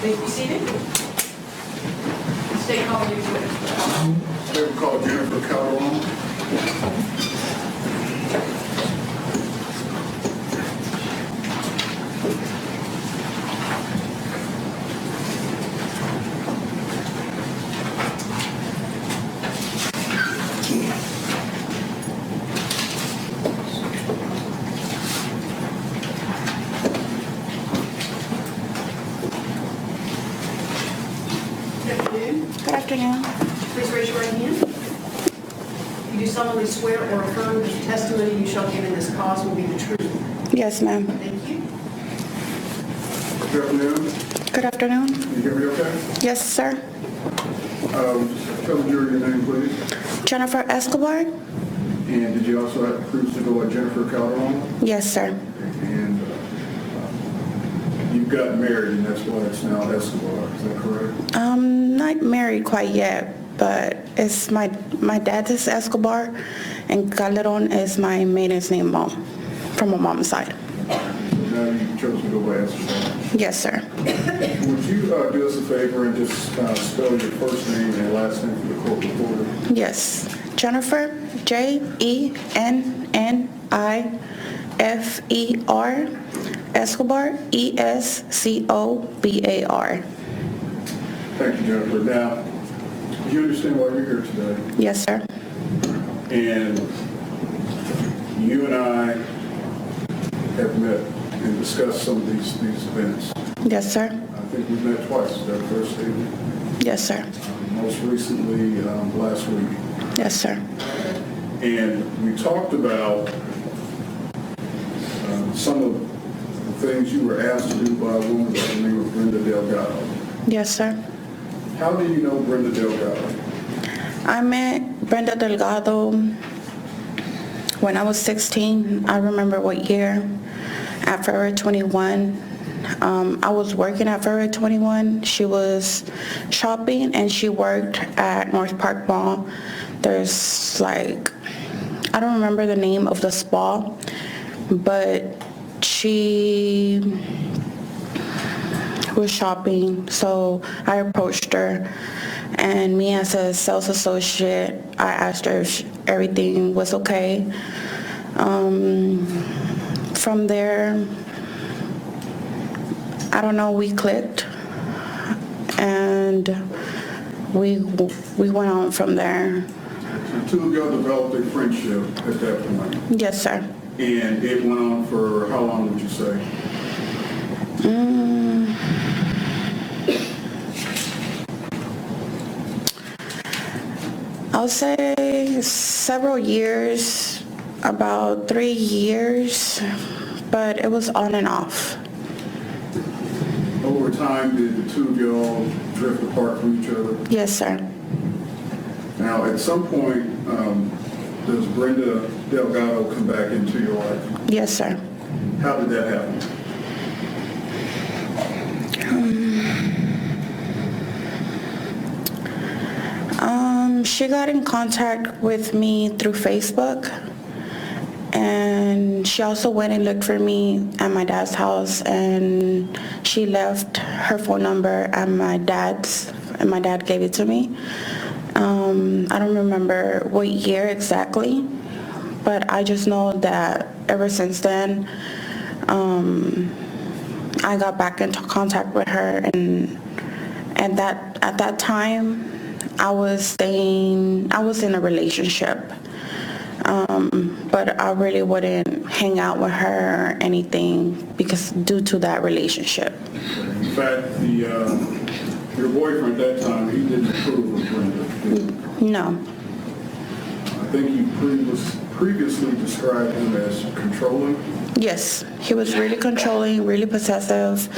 Please be seated. State call your witness. They were called Jennifer Calderon. Good afternoon. Please raise your right hand. You do solemnly swear or affirm that the testimony you shall give in this cause will be the truth. Yes, ma'am. Thank you. Good afternoon. Good afternoon. Can you hear me okay? Yes, sir. Tell the jury your name, please. Jennifer Escobar? And did you also have proofs to go at Jennifer Calderon? Yes, sir. And you got married, and that's why it's now Escobar. Is that correct? Not married quite yet, but it's my dad is Escobar, and Calderon is my maiden's name, from my mom's side. So now you chose to go by Escobar. Yes, sir. Would you do us a favor and just spell your first name and last name for the court reporter? Yes. Jennifer, Jennifer, Escobar, Escobar. Thank you, Jennifer. Now, do you understand why you're here today? Yes, sir. And you and I have met and discussed some of these events. Yes, sir. I think we've met twice. Is that fair statement? Yes, sir. Most recently last week. Yes, sir. And we talked about some of the things you were asked to do by a woman by the name of Brenda Delgado. Yes, sir. How do you know Brenda Delgado? I met Brenda Delgado when I was 16. I remember what year. At Forever 21. I was working at Forever 21. She was shopping and she worked at North Park Mall. There's I don't remember the name of the spa, but she was shopping, so I approached her, and me as a sales associate, I asked her if everything was okay. From there, I don't know, we clicked, and we went on from there. The two of y'all developed a friendship at that point. Yes, sir. And it went on for how long would you say? I'll say several years, about 3 years, but it was on and off. Over time, did the two of y'all drift apart from each other? Yes, sir. Now, at some point, does Brenda Delgado come back into your life? Yes, sir. How did that happen? She got in contact with me through Facebook, and she also went and looked for me at my dad's house, and she left her phone number at my dad's, and my dad gave it to me. I don't remember what year exactly, but I just know that ever since then, I got back into contact with her, and at that time, I was in a relationship, but I really wouldn't hang out with her or anything because due to that relationship. In fact, your boyfriend at that time, he didn't approve of Brenda. No. I think you previously described him as controlling. Yes, he was really controlling, really possessive.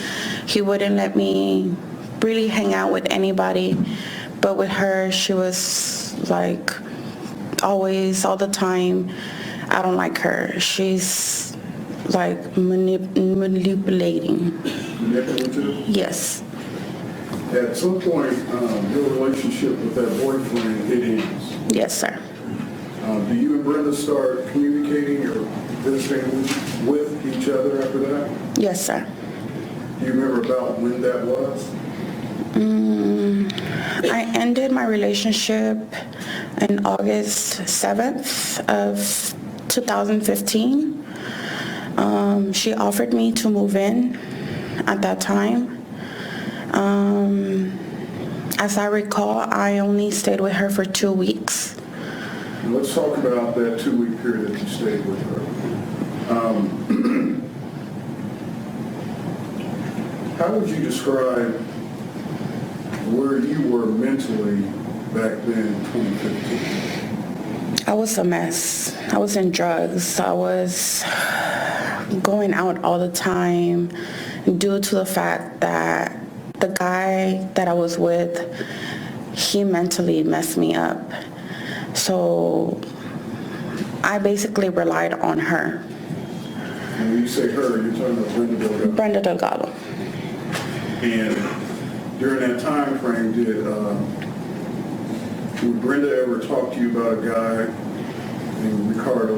He wouldn't let me really hang out with anybody, but with her, she was always, all the time. I don't like her. She's manipulating. Manipulative? Yes. At some point, your relationship with that boyfriend, it ends. Yes, sir. Do you and Brenda start communicating or visiting with each other after that? Yes, sir. Do you remember about when that was? I ended my relationship on August 7th of 2015. She offered me to move in at that time. As I recall, I only stayed with her for 2 weeks. Let's talk about that 2-week period that you stayed with her. How would you describe where you were mentally back then in 2015? I was a mess. I was in drugs. I was going out all the time due to the fact that the guy that I was with, he mentally messed me up. So I basically relied on her. And when you say her, you're talking about Brenda Delgado. Brenda Delgado. And during that time frame, did Brenda ever talk to you about a guy named Ricardo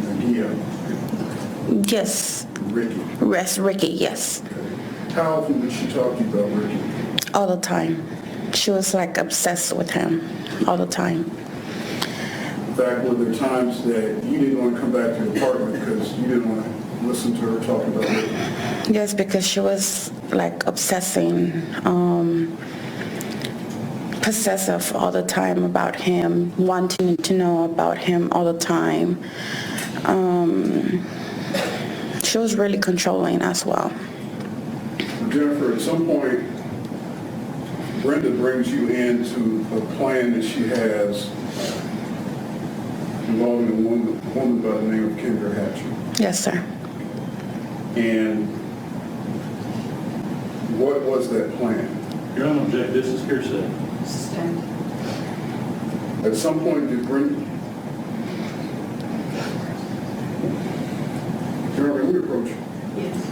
Nadia? Yes. Ricky. Ricky, yes. How often did she talk to you about Ricky? All the time. She was like obsessed with him all the time. In fact, were there times that you didn't want to come back to the apartment because you didn't want to listen to her talk about Ricky? Yes, because she was like obsessing, possessive all the time about him, wanting to know about him all the time. She was really controlling as well. Jennifer, at some point, Brenda brings you into a plan that she has involving a woman by the name of Kendra Hatcher. Yes, sir. And what was that plan? Your Honor, object, this is hearsay. Sustained. At some point, did Brenda... Jeremy, we approach you. Yes.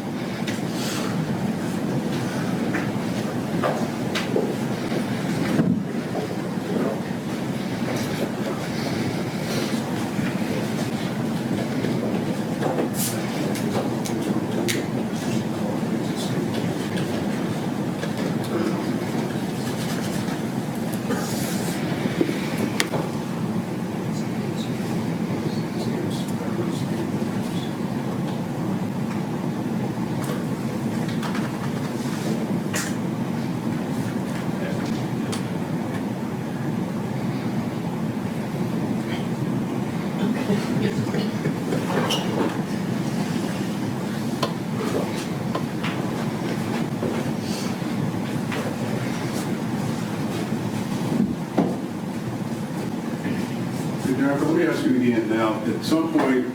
Jennifer, let me ask you again now. At some point,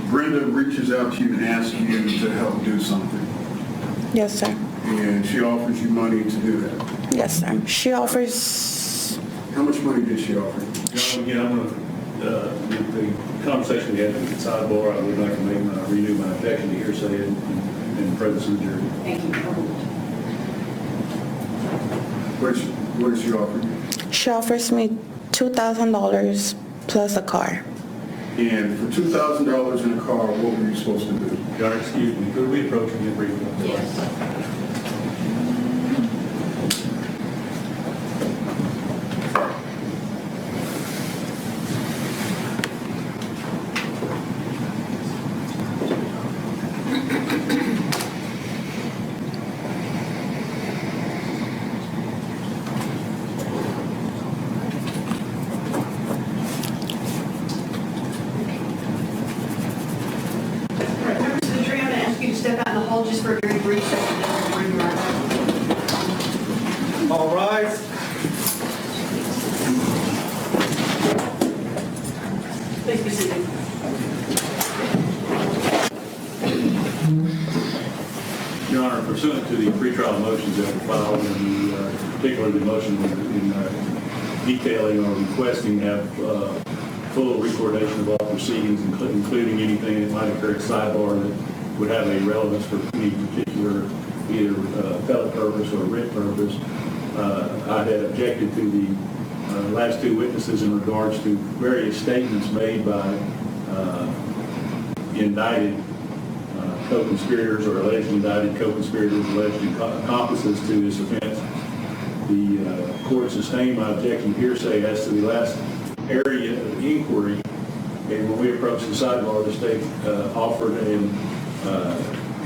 Brenda reaches out to you and asks you to help do something. Yes, sir. And she offers you money to do that. Yes, sir. She offers... How much money did she offer you? Your Honor, again, I'm going to, the conversation we had at the sidebar, I would like to renew my objection to hearsay in the presence of the jury. Thank you. What did she offer you? She offers me $2,000 plus a car. And for $2,000 in a car, what were you supposed to do? Your Honor, excuse me, could we approach again briefly? Yes. Step out in the hall just for a very brief second, then we'll bring you right back. All rise. Please be seated. Your Honor, pursuant to the pretrial motions that were filed, and particularly the motion in detailing or requesting have full recordation of all proceedings, including anything that might occur at sidebar that would have a relevance for any particular either appellate purpose or writ purpose. I had objected to the last two witnesses in regards to various statements made by indicted co-conspirators or alleged indicted co-conspirators, alleged accomplices to this offense. The court sustained my objection to hearsay as to the last area of inquiry. And when we approached the sidebar, the state offered a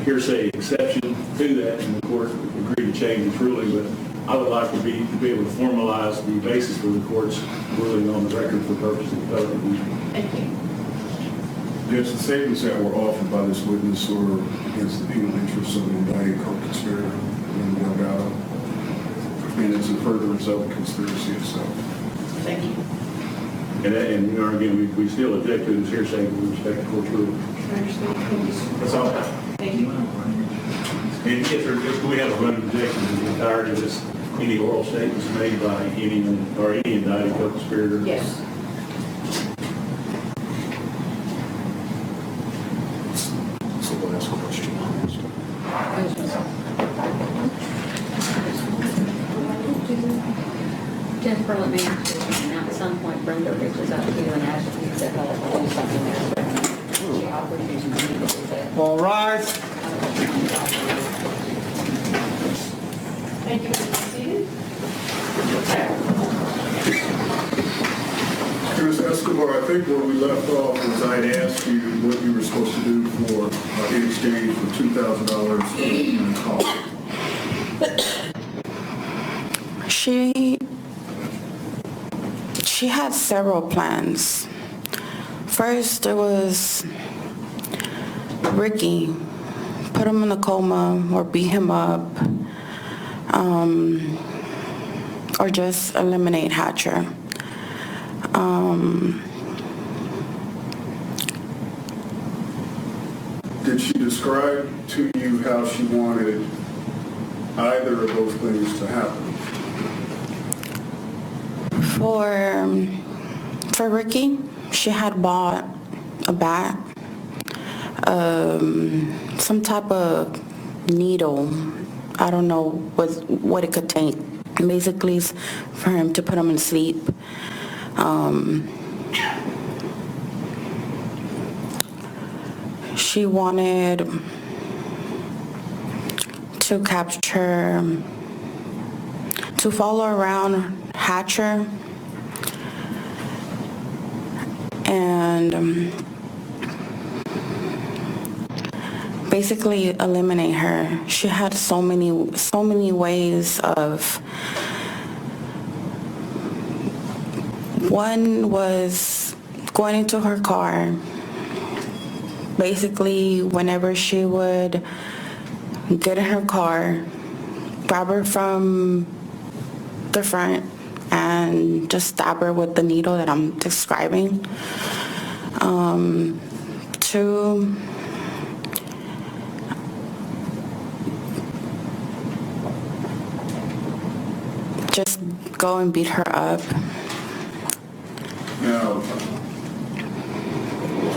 hearsay exception to that, and the court agreed to change its ruling. But I would like to be able to formalize the basis for the court's ruling on the record for purposes of public review. Thank you. Yes, the statements that were offered by this witness were against the penal interests of an indicted co-conspirator in Delgado, and it's in furtherance of the conspiracy itself. Thank you. And Your Honor, again, we still object to this hearsay with respect to court's ruling. I understand. Thank you. That's all. Thank you. And yes, sir, if we have a running objection to the entirety of this, any oral statements made by any indicted co-conspirator. Yes. That's the last question. Jennifer, let me ask you, now at some point Brenda reaches out to you and asks you to help do something else. She offers you some money to do that. All rise. Thank you for being seated. Ms. Escobar, I think where we left off was I'd asked you what you were supposed to do for in exchange for $2,000 in coffee. She had several plans. First, it was Ricky, put him in a coma or beat him up, or just eliminate Hatcher. Did she describe to you how she wanted either of those things to happen? For Ricky, she had bought a bat, some type of needle. I don't know what it could take. Basically, it's for him to put him in sleep. She wanted to follow around Hatcher and basically eliminate her. She had so many ways of. One was going into her car. Basically, whenever she would get in her car, grab her from the front and just stab her with the needle that I'm describing. Two, just go and beat her up. Now,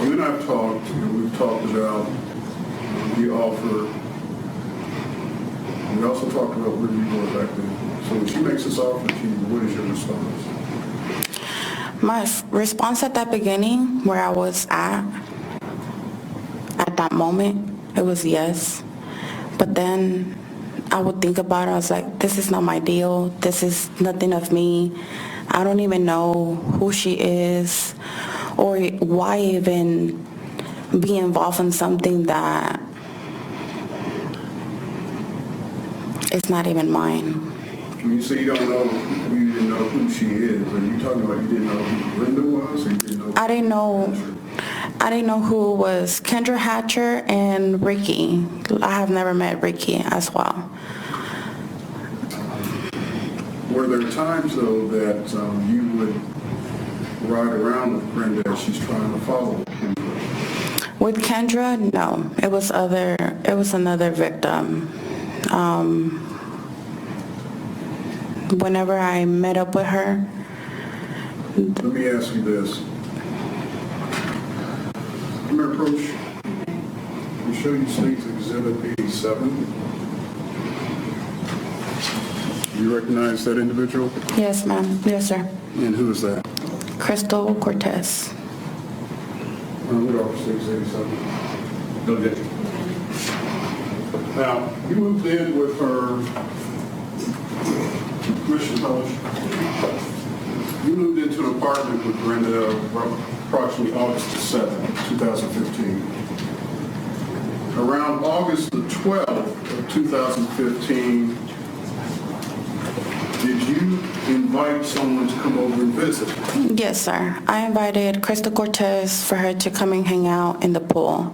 you and I have talked, and we've talked about the offer. We also talked about where you were back then. So when she makes this offer to you, what is your response? My response at that beginning, where I was at that moment, it was yes. But then I would think about it, I was like, this is not my deal. This is nothing of me. I don't even know who she is or why even be involved in something that is not even mine. When you say you don't know, you didn't know who she is, are you talking about you didn't know who Brenda was, or you didn't know? I didn't know who was Kendra Hatcher and Ricky. I have never met Ricky as well. Were there times, though, that you would ride around with Brenda as she's trying to follow Kendra? With Kendra, no. It was another victim. Whenever I met up with her. Let me ask you this. Come here, approach. I'll show you State's Exhibit 87. You recognize that individual? Yes, ma'am. Yes, sir. And who is that? Kristopher Cortez. What officer is 87? No objection. Now, you moved in with her, Commissioner Polish. You moved into an apartment with Brenda approximately August the 7th, 2015. Around August the 12th of 2015, did you invite someone to come over and visit? Yes, sir. I invited Kristopher Cortez for her to come and hang out in the pool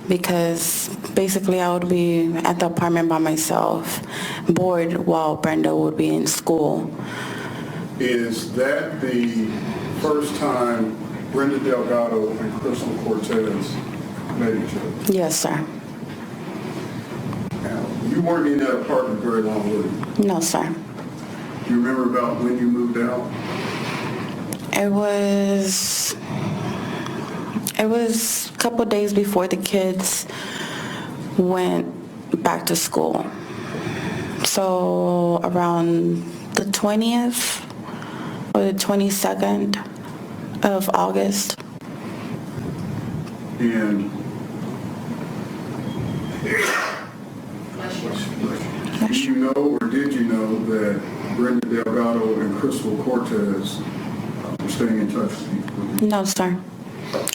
because basically I would be at the apartment by myself, bored while Brenda would be in school. Is that the first time Brenda Delgado and Kristopher Cortez met each other? Yes, sir. Now, you weren't in that apartment very long, were you? No, sir. Do you remember about when you moved out? It was a couple days before the kids went back to school. So around the 20th or the 22nd of August. And do you know or did you know that Brenda Delgado and Kristopher Cortez were staying in touch with you? No, sir.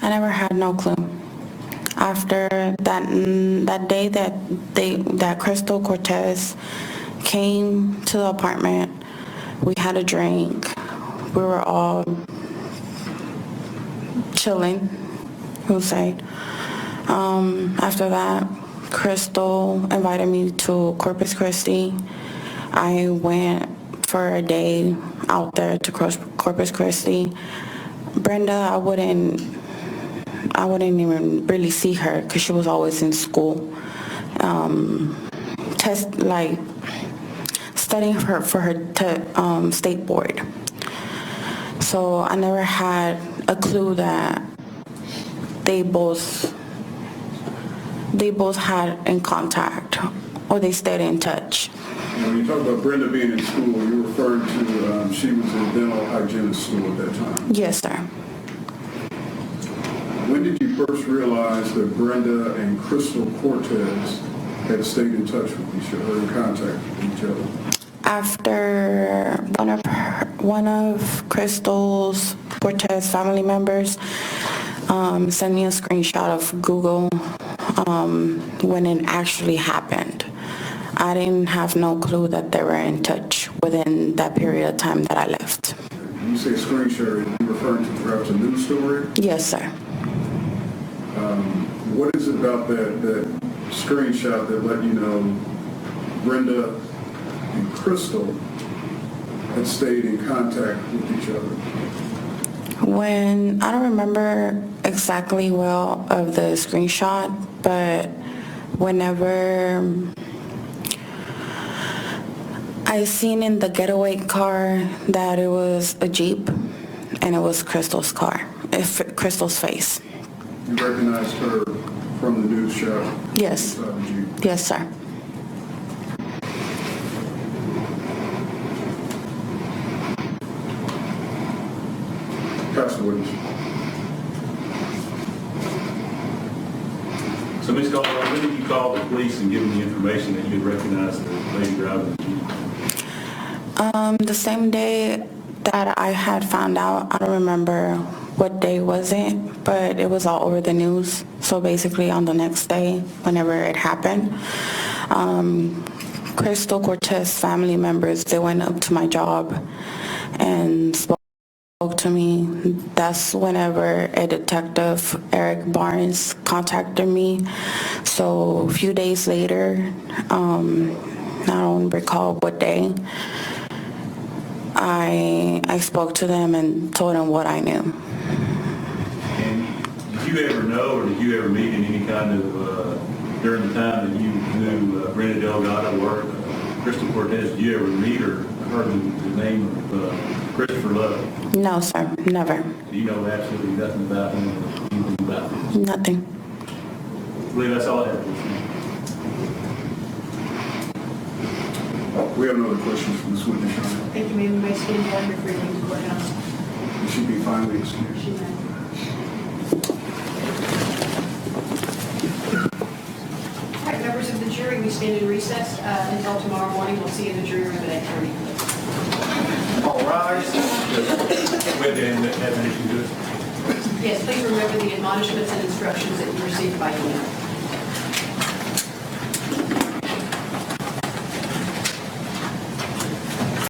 I never had no clue. After that day that Kristopher Cortez came to the apartment, we had a drink. We were all chilling, we'll say. After that, Crystal invited me to Corpus Christi. I went for a day out there to Corpus Christi. Brenda, I wouldn't even really see her because she was always in school, studying for her state board. So I never had a clue that they both had in contact or they stayed in touch. When you talk about Brenda being in school, you're referring to she was in dental hygienist school at that time. Yes, sir. When did you first realize that Brenda and Kristopher Cortez had stayed in touch with each other, or in contact with each other? After one of Crystal's Cortez family members sent me a screenshot of Google when it actually happened. I didn't have no clue that they were in touch within that period of time that I left. When you say screenshot, are you referring to perhaps a news story? Yes, sir. What is it about that screenshot that let you know Brenda and Kristol had stayed in contact with each other? I don't remember exactly well of the screenshot, but whenever I seen in the getaway car that it was a Jeep and it was Crystal's car, Crystal's face. You recognized her from the news shot? Yes. Inside the Jeep. Yes, sir. Pass the witness. So, Ms. Caldwell, when did you call the police and give them the information that you had recognized the lady driving the Jeep? The same day that I had found out, I don't kremember what day was it, but it was all over the news. So basically on the next day, whenever it happened, Kristopher Cortez family members, they went up to my job and spoke to me. That's whenever a detective, Eric Barnes, contacted me. So a few days later, I don't recall what day, I spoke to them and told them what I knew. And did you ever know, or did you ever meet in any kind of, during the time that you knew Brenda Delgado or Kristopher Cortez, did you ever meet or heard the name of Christopher Love? No, sir, never. Do you know absolutely nothing about him or anything about him? Nothing. I believe that's all I have. We have no other questions from this witness, Your Honor. Thank you, ma'am. You may stand for your freedom to the courthouse. You should be finally excused. She may. All right, members of the jury. jury, we stand in recess until tomorrow morning. We'll see you in the jury room at 8:30. All rise. With the have anything to do? Yes, please remember the admonishments and instructions that you received by email.